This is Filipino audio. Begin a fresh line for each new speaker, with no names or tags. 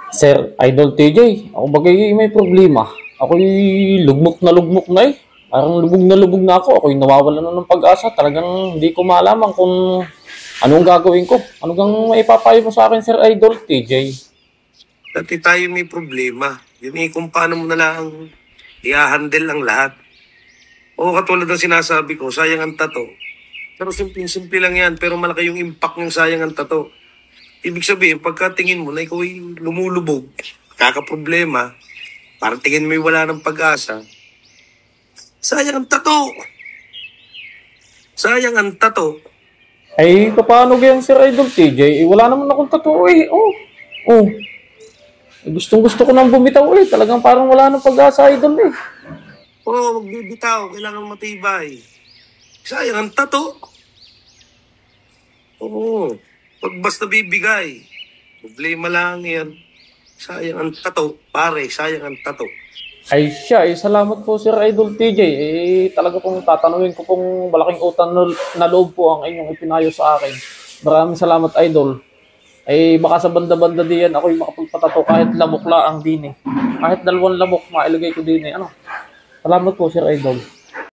Sir Idol TJ, ako bagay may problema. Ako'y lugmok na eh. Parang lubog na ako. Ako'y nawawalan na ng pag-asa. Talagang hindi ko malaman kung anong gagawin ko. Ano gang maipapayo mo sa akin, Sir Idol TJ?
Dati tayo may problema. Yun eh, kung paano mo na lang i-handle ang lahat. Oo, katulad ng sinasabi ko, sayang ang tato. Pero simple lang yan, pero malaki yung impact ng sayang ang tato. Ibig sabihin, pagkatingin mo na ikaw ay lumulubog, kakaproblema, parang tingin mo ay wala ng pag-asa, sayang ang tato. Sayang ang tato.
Ay, paano ganyan, Sir Idol TJ? Eh, wala naman akong tattoo eh. Oh. Eh, gustong gusto ko nang bumitaw eh. Talagang parang wala nang pag-asa, Idol eh.
Oo, magbibitaw, kailangan matibay. Sayang ang tato. Oo, pag basta bibigay, problema lang yan. Sayang ang tato, pare, sayang ang tato.
Ay siya, salamat po Sir Idol TJ. Talaga pong tatanungin ko pong malaking utang na loob po ang inyong ipinayo sa akin. Maraming salamat Idol. Baka sa banda-banda diyan ako'y makapagpatato kahit lamok lang din eh. Kahit dalawang lamok mailagay ko din eh. Ano? Salamat po Sir Idol.